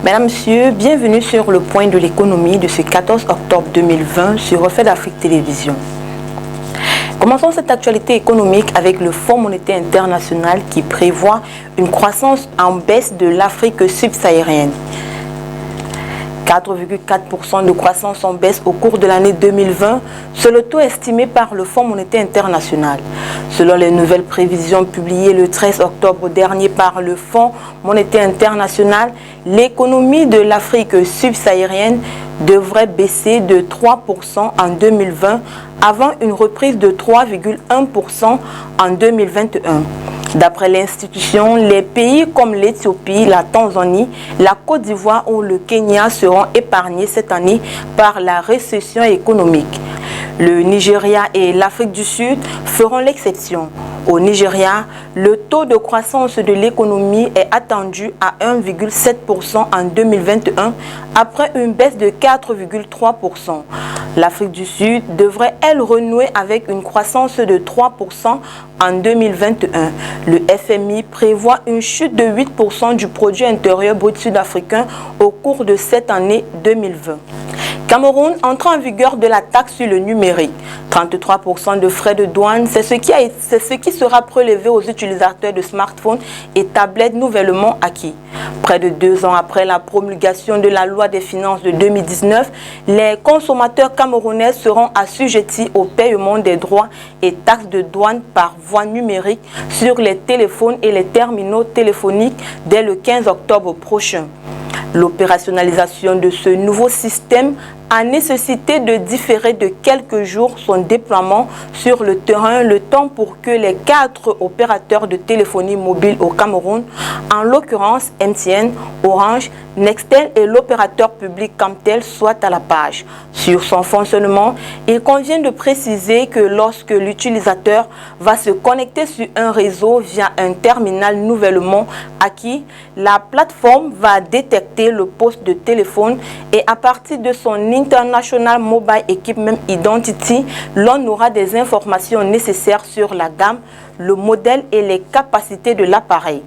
Mesdames, Messieurs, bienvenue sur le point de l'économie de ce 14 octobre 2020 sur Refait d'Afrique Télévision. Commençons cette actualité économique avec le Fonds monétaire international qui prévoit une croissance en baisse de l'Afrique subsaharienne. 4,4% de croissance en baisse au cours de l'année 2020, c'est le taux estimé par le Fonds monétaire international. Selon les nouvelles prévisions publiées le 13 octobre dernier par le Fonds monétaire international, l'économie de l'Afrique subsaharienne devrait baisser de 3% en 2020 avant une reprise de 3,1% en 2021. D'après l'institution, les pays comme l'Éthiopie, la Tanzanie, la Côte d'Ivoire ou le Kenya seront épargnés cette année par la récession économique. Le Nigeria et l'Afrique du Sud feront l'exception. Au Nigeria, le taux de croissance de l'économie est attendu à 1,7% en 2021 après une baisse de 4,3%. L'Afrique du Sud devrait, elle, renouer avec une croissance de 3% en 2021. Le FMI prévoit une chute de 8% du produit intérieur brut sud-africain au cours de cette année 2020. Cameroun, entrée en vigueur de la taxe sur le numérique. 33% de frais de douane, c'est ce qui sera prélevé aux utilisateurs de smartphones et tablettes nouvellement acquis. Près de 2 ans après la promulgation de la loi des finances de 2019, les consommateurs camerounais seront assujettis au paiement des droits et taxes de douane par voie numérique sur les téléphones et les terminaux téléphoniques dès le 15 octobre prochain. L'opérationnalisation de ce nouveau système a nécessité de différer de quelques jours son déploiement sur le terrain, le temps pour que les 4 opérateurs de téléphonie mobile au Cameroun, en l'occurrence MTN, Orange, Nextel et l'opérateur public Camtel, soient à la page. Sur son fonctionnement, il convient de préciser que lorsque l'utilisateur va se connecter sur un réseau via un terminal nouvellement acquis, la plateforme va détecter le poste de téléphone et à partir de son International Mobile Equipment Identity, l'on aura des informations nécessaires sur la gamme, le modèle et les capacités de l'appareil.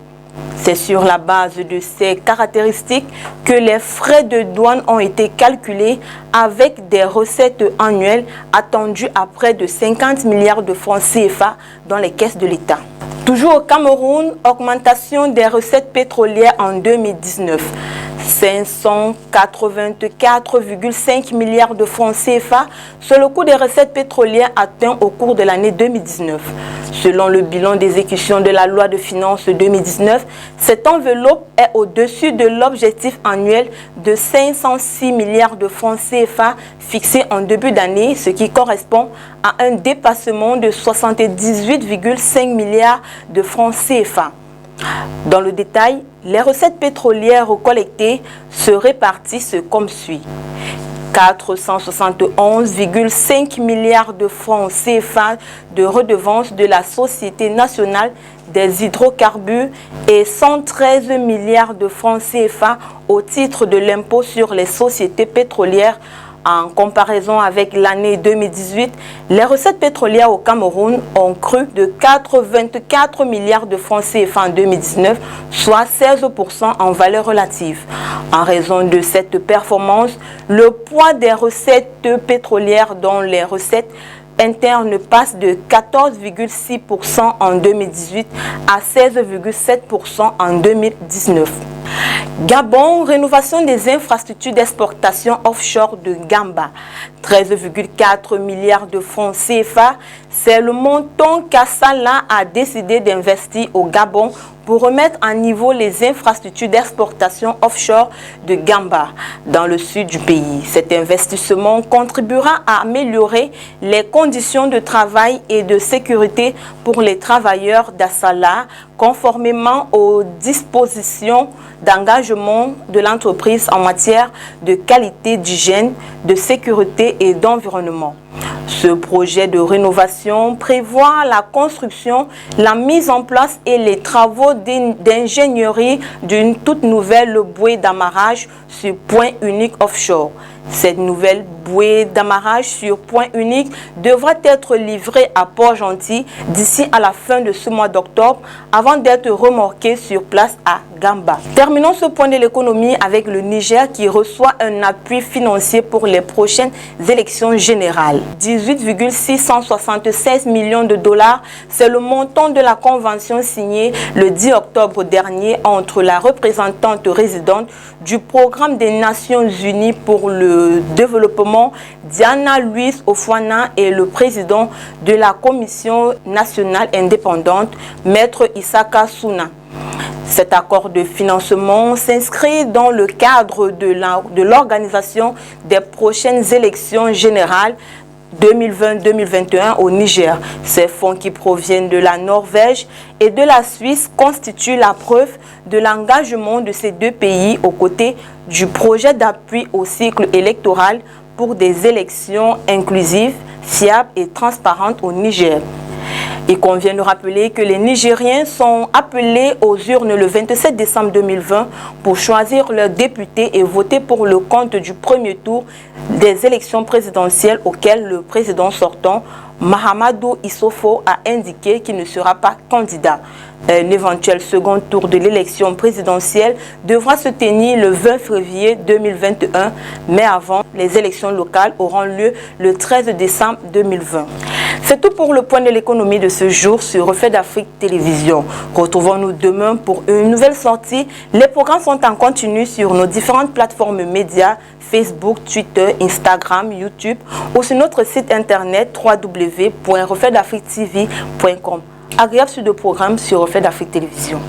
C'est sur la base de ces caractéristiques que les frais de douane ont été calculés avec des recettes annuelles attendues à près de 50 milliards de francs CFA dans les caisses de l'État. Toujours au Cameroun, augmentation des recettes pétrolières en 2019. 584,5 milliards de francs CFA, c'est le coût des recettes pétrolières atteint au cours de l'année 2019. Selon le bilan d'exécution de la loi de finances 2019, cette enveloppe est au-dessus de l'objectif annuel de 506 milliards de francs CFA fixé en début d'année, ce qui correspond à un dépassement de 78,5 milliards de francs CFA. Dans le détail, les recettes pétrolières collectées se répartissent comme suit. 471,5 milliards de francs CFA de redevances de la Société nationale des hydrocarbures et 113 milliards de francs CFA au titre de l'impôt sur les sociétés pétrolières. En comparaison avec l'année 2018, les recettes pétrolières au Cameroun ont cru de 4,24 milliards de francs CFA en 2019, soit 16% en valeur relative. En raison de cette performance, le poids des recettes pétrolières dans les recettes internes passe de 14,6% en 2018 à 16,7% en 2019. Gabon, rénovation des infrastructures d'exportation offshore de Gamba. 13,4 milliards de francs CFA, c'est le montant qu'Assala a décidé d'investir au Gabon pour remettre à niveau les infrastructures d'exportation offshore de Gamba dans le sud du pays. Cet investissement contribuera à améliorer les conditions de travail et de sécurité pour les travailleurs d'Assala, conformément aux dispositions d'engagement de l'entreprise en matière de qualité d'hygiène, de sécurité et d'environnement. Ce projet de rénovation prévoit la construction, la mise en place et les travaux d'ingénierie d'une toute nouvelle bouée d'amarrage sur point unique offshore. Cette nouvelle bouée d'amarrage sur point unique devra être livrée à Port-Gentil d'ici à la fin de ce mois d'octobre avant d'être remorquée sur place à Gamba. Terminons ce point de l'économie avec le Niger qui reçoit un appui financier pour les prochaines élections générales. 18,676 millions de dollars, c'est le montant de la convention signée le 10 octobre dernier entre la représentante résidente du Programme des Nations Unies pour le développement, Diana Louise Ofouana, et le président de la Commission nationale indépendante, Maître Issaka Souna. Cet accord de financement s'inscrit dans le cadre de l'organisation des prochaines élections générales 2020-2021 au Niger. Ces fonds qui proviennent de la Norvège et de la Suisse constituent la preuve de l'engagement de ces deux pays aux côtés du projet d'appui au cycle électoral pour des élections inclusives, fiables et transparentes au Niger. Il convient de rappeler que les Nigériens sont appelés aux urnes le 27 décembre 2020 pour choisir leurs députés et voter pour le compte du premier tour des élections présidentielles auxquelles le président sortant, Mahamadou Issoufou, a indiqué qu'il ne sera pas candidat. Un éventuel second tour de l'élection présidentielle devra se tenir le 20 février 2021, mais avant, les élections locales auront lieu le 13 décembre 2020. C'est tout pour le point de l'économie de ce jour sur Reflet d'Afrique Télévision. Retrouvons-nous demain pour une nouvelle sortie. Les programmes sont en continu sur nos différentes plateformes médias, Facebook, Twitter, Instagram, YouTube ou sur notre site internet www.refletdafricetv.com. Agréable sur de programmes sur Reflet d'Afrique Télévision.